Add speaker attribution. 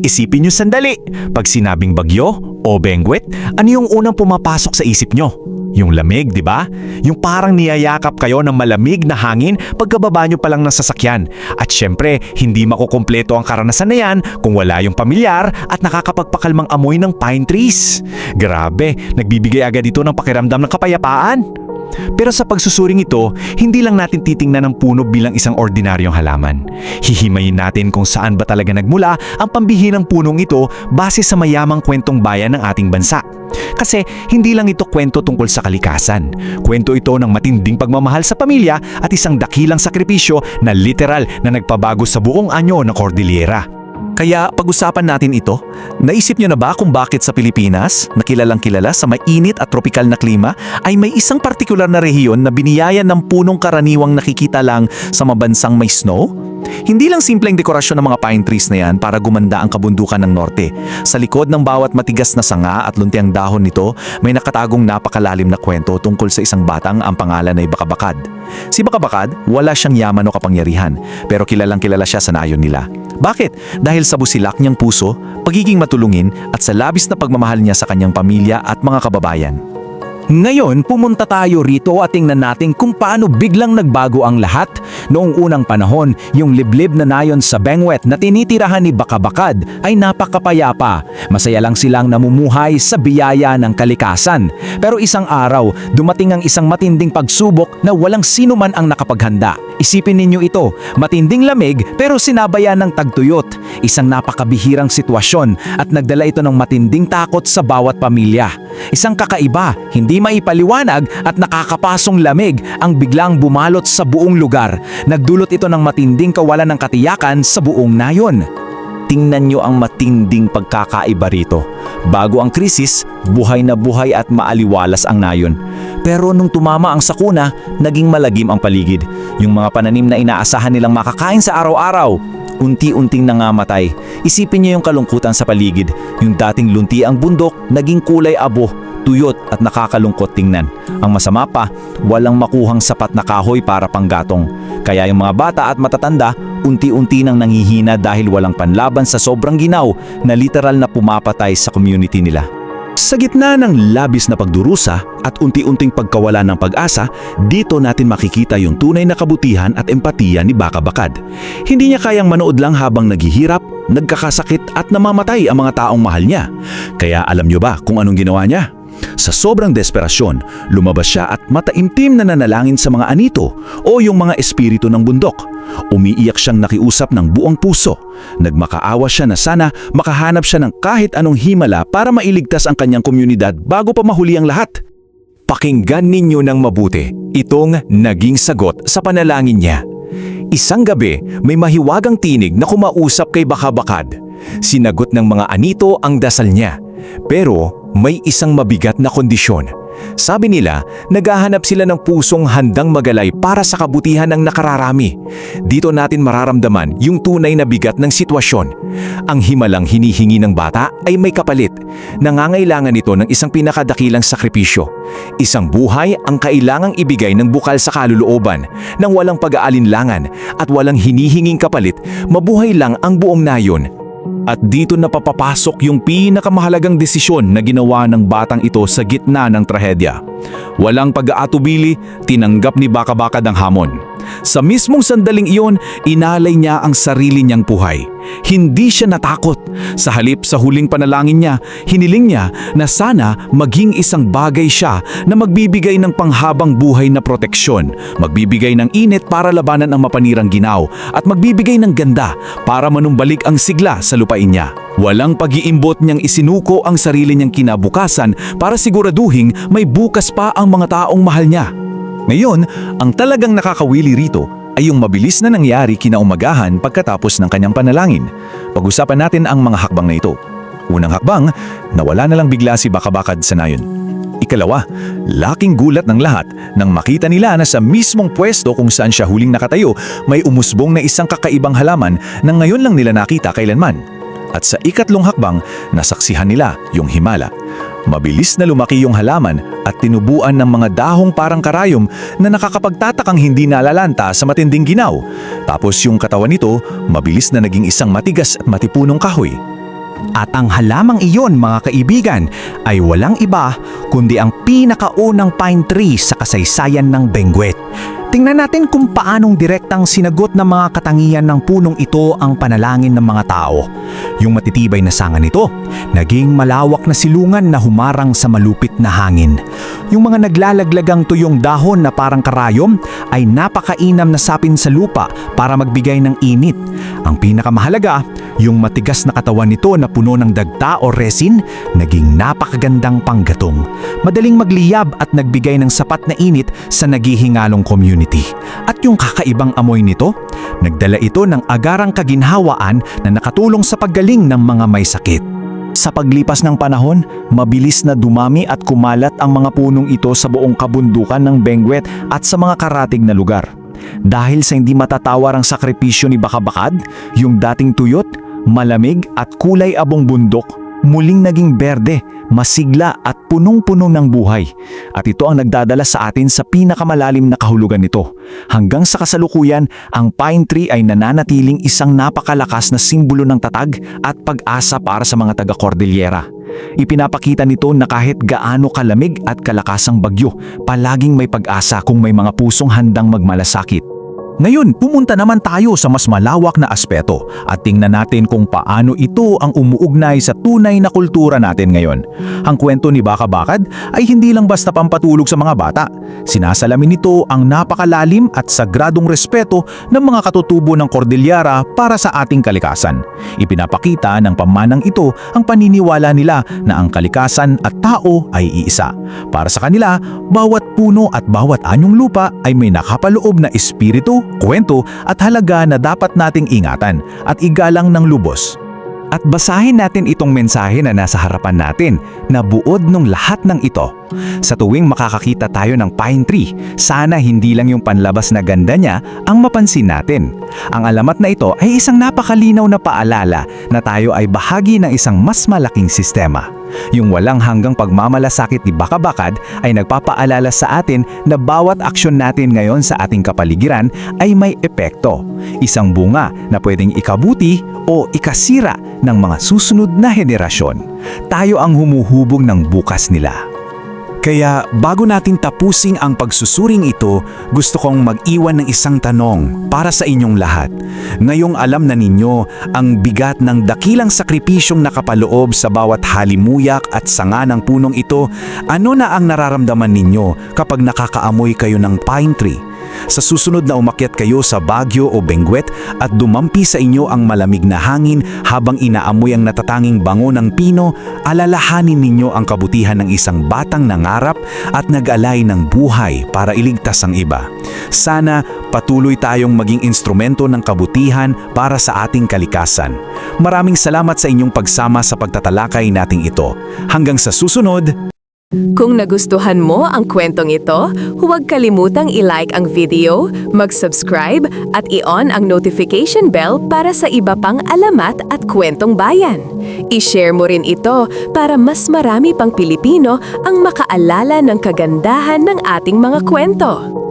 Speaker 1: Isipin nyo sandali, pag sinabing bagyo o bengwet, ano yung unang pumapasok sa isip nyo? Yung lamig, di ba? Yung parang niyayakap kayo ng malamig na hangin pagkababa nyo pa lang ng sasakyan. At syempre, hindi makukumpleto ang karanasan na yan kung wala yung pamilyar at nakakapagpakalmang amoy ng pine trees. Grabe, nagbibigay agad ito ng pakiramdam ng kapayapaan. Pero sa pagsusuring ito, hindi lang natin titingnan ang puno bilang isang ordinaryong halaman. Hihimayin natin kung saan ba talaga nagmula ang pambihirang punong ito base sa mayamang kwentong bayan ng ating bansa. Kasi hindi lang ito kwento tungkol sa kalikasan. Kwento ito ng matinding pagmamahal sa pamilya at isang dakilang sakripisyo na literal na nagpabago sa buong anyo ng Cordillera.
Speaker 2: Kaya pag-usapan natin ito, naisip nyo na ba kung bakit sa Pilipinas, na kilalang kilala sa mainit at tropikal na klima, ay may isang partikular na rehiyon na biniyaya ng punong karaniwang nakikita lang sa mabansang may snow? Hindi lang simpleng dekorasyon ng mga pine trees na yan para gumanda ang kabundukan ng norte. Sa likod ng bawat matigas na sanga at luntiang dahon nito, may nakatagong napakalalim na kwento tungkol sa isang batang ang pangalan ay Bakabakad. Si Bakabakad, wala siyang yaman o kapangyarihan, pero kilalang kilala siya sa nayon nila. Bakit? Dahil sa busilak niyang puso, pagiging matulungin at sa labis na pagmamahal niya sa kanyang pamilya at mga kababayan.
Speaker 3: Ngayon, pumunta tayo rito at tingnan natin kung paano biglang nagbago ang lahat. Noong unang panahon, yung liblib na nayon sa Benguet na tinitirahan ni Bakabakad ay napakapayapa. Masaya lang silang namumuhay sa biyaya ng kalikasan. Pero isang araw, dumating ang isang matinding pagsubok na walang sino man ang nakapaghanda. Isipin ninyo ito, matinding lamig pero sinabayan ng tagtuyot. Isang napakabihirang sitwasyon at nagdala ito ng matinding takot sa bawat pamilya. Isang kakaiba, hindi maipaliwanag at nakakapasong lamig ang biglang bumalot sa buong lugar. Nagdulot ito ng matinding kawalan ng katiyakan sa buong nayon.
Speaker 2: Tingnan nyo ang matinding pagkakaiba rito. Bago ang krisis, buhay na buhay at maaliwalas ang nayon. Pero nung tumama ang sakuna, naging malagim ang paligid. Yung mga pananim na inaasahan nilang makakain sa araw-araw, unti-unting nangamatay. Isipin niyo yung kalungkutan sa paligid. Yung dating lunti ang bundok, naging kulay abo, tuyot at nakakalungkot tingnan. Ang masama pa, walang makuhang sapat na kahoy para panggatong. Kaya yung mga bata at matatanda, unti-unti nang nanghihina dahil walang panlaban sa sobrang ginaw na literal na pumapatay sa community nila.
Speaker 1: Sa gitna ng labis na pagdurusa at unti-unting pagkawala ng pag-asa, dito natin makikita yung tunay na kabutihan at empatiya ni Bakabakad. Hindi niya kayang manood lang habang naghihirap, nagkakasakit at namamatay ang mga taong mahal niya. Kaya alam niyo ba kung anong ginawa niya? Sa sobrang desperasyon, lumabas siya at mataimtim na nanalangin sa mga anito o yung mga espiritu ng bundok. Umiiyak siyang nakiusap ng buong puso. Nagmakaawa siya na sana makahanap siya ng kahit anong himala para mailigtas ang kanyang komunidad bago pa mahuli ang lahat. Pakinggan ninyo ng mabuti itong naging sagot sa panalangin niya. Isang gabi, may mahiwagang tinig na kumausap kay Bakabakad. Sinagot ng mga anito ang dasal niya. Pero may isang mabigat na kondisyon. Sabi nila, naghahanap sila ng pusong handang magalay para sa kabutihan ng nakararami. Dito natin mararamdaman yung tunay na bigat ng sitwasyon. Ang himalang hinihingi ng bata ay may kapalit. Nangangailangan ito ng isang pinakadakilang sakripisyo. Isang buhay ang kailangang ibigay ng bukal sa kalulooban, ng walang pag-aalinlangan at walang hinihinging kapalit, mabuhay lang ang buong nayon. At dito na papapasok yung pinakamahalagang desisyon na ginawa ng batang ito sa gitna ng trahedya. Walang pag-aatubili, tinanggap ni Bakabakad ang hamon. Sa mismong sandaling iyon, inalay niya ang sarili niyang buhay. Hindi siya natakot. Sa halip sa huling panalangin niya, hiniling niya na sana maging isang bagay siya na magbibigay ng panghabang buhay na proteksyon, magbibigay ng init para labanan ang mapanirang ginaw, at magbibigay ng ganda para manumbalik ang sigla sa lupain niya. Walang pag-iimbot niyang isinuko ang sarili niyang kinabukasan para siguraduhin may bukas pa ang mga taong mahal niya. Ngayon, ang talagang nakakawili rito ay yung mabilis na nangyari kinaumagahan pagkatapos ng kanyang panalangin. Pag-usapan natin ang mga hakbang na ito. Unang hakbang, nawala na lang bigla si Bakabakad sa nayon. Ikalawa, laking gulat ng lahat nang makita nila na sa mismong pwesto kung saan siya huling nakatayo, may umusbong na isang kakaibang halaman na ngayon lang nila nakita kailanman. At sa ikatlong hakbang, nasaksihan nila yung himala. Mabilis na lumaki yung halaman at tinubuan ng mga dahong parang karayom na nakakapagtatakang hindi nalalanta sa matinding ginaw. Tapos yung katawan nito, mabilis na naging isang matigas at matipunong kahoy.
Speaker 3: At ang halamang iyon, mga kaibigan, ay walang iba kundi ang pinakaunang pine tree sa kasaysayan ng Benguet. Tingnan natin kung paanong direktang sinagot ng mga katangian ng punong ito ang panalangin ng mga tao. Yung matitibay na sanga nito, naging malawak na silungan na humarang sa malupit na hangin. Yung mga naglalaglagang tuyong dahon na parang karayom ay napakainam na sapin sa lupa para magbigay ng init. Ang pinakamahalaga, yung matigas na katawan nito na puno ng dagta o resin, naging napakagandang panggatong. Madaling magliyab at nagbigay ng sapat na init sa naghihingalong community. At yung kakaibang amoy nito, nagdala ito ng agarang kaginhawaan na nakatulong sa paggaling ng mga may sakit. Sa paglipas ng panahon, mabilis na dumami at kumalat ang mga punong ito sa buong kabundukan ng Benguet at sa mga karatig na lugar. Dahil sa hindi matatawar ang sakripisyo ni Bakabakad, yung dating tuyot, malamig at kulay abong bundok, muling naging berde, masigla at punong-puno ng buhay. At ito ang nagdadala sa atin sa pinakamalalim na kahulugan nito. Hanggang sa kasalukuyan, ang pine tree ay nananatiling isang napakalakas na simbolo ng tatag at pag-asa para sa mga taga-Cordillera. Ipinapakita nito na kahit gaano kalamig at kalakasang bagyo, palaging may pag-asa kung may mga pusong handang magmalasakit. Ngayon, pumunta naman tayo sa mas malawak na aspeto at tingnan natin kung paano ito ang umuugnay sa tunay na kultura natin ngayon. Ang kwento ni Bakabakad ay hindi lang basta pampatulog sa mga bata. Sinasalamin nito ang napakalalim at sagradong respeto ng mga katutubo ng Cordillera para sa ating kalikasan. Ipinapakita ng pamanang ito ang paniniwala nila na ang kalikasan at tao ay iisa. Para sa kanila, bawat puno at bawat anyong lupa ay may nakapaloob na espiritu, kwento at halaga na dapat nating ingatan at igalang ng lubos. At basahin natin itong mensahe na nasa harapan natin na buod ng lahat ng ito. Sa tuwing makakakita tayo ng pine tree, sana hindi lang yung panlabas na ganda niya ang mapansin natin. Ang alamat na ito ay isang napakalinaw na paalala na tayo ay bahagi ng isang mas malaking sistema. Yung walang hanggang pagmamalasakit ni Bakabakad ay nagpapaalala sa atin na bawat aksyon natin ngayon sa ating kapaligiran ay may epekto. Isang bunga na pwedeng ikabuti o ikasira ng mga susunod na henerasyon. Tayo ang humuhubog ng bukas nila. Kaya bago natin tapusin ang pagsusuring ito, gusto kong mag-iwan ng isang tanong para sa inyong lahat. Ngayong alam na ninyo ang bigat ng dakilang sakripisyong nakapaloob sa bawat halimuyak at sanga ng punong ito, ano na ang nararamdaman ninyo kapag nakakaamoy kayo ng pine tree? Sa susunod na umakyat kayo sa Baguio o Benguet at dumampi sa inyo ang malamig na hangin habang inaamoy ang natatanging bango ng pino, alalahanin ninyo ang kabutihan ng isang batang nangarap at nag-alay ng buhay para iligtas ang iba. Sana patuloy tayong maging instrumento ng kabutihan para sa ating kalikasan. Maraming salamat sa inyong pagsama sa pagtatalakay nating ito. Hanggang sa susunod!
Speaker 4: Kung nagustuhan mo ang kwentong ito, huwag kalimutang i-like ang video, mag-subscribe at i-on ang notification bell para sa iba pang alamat at kwentong bayan. I-share mo rin ito para mas marami pang Pilipino ang makaalala ng kagandahan ng ating mga kwento.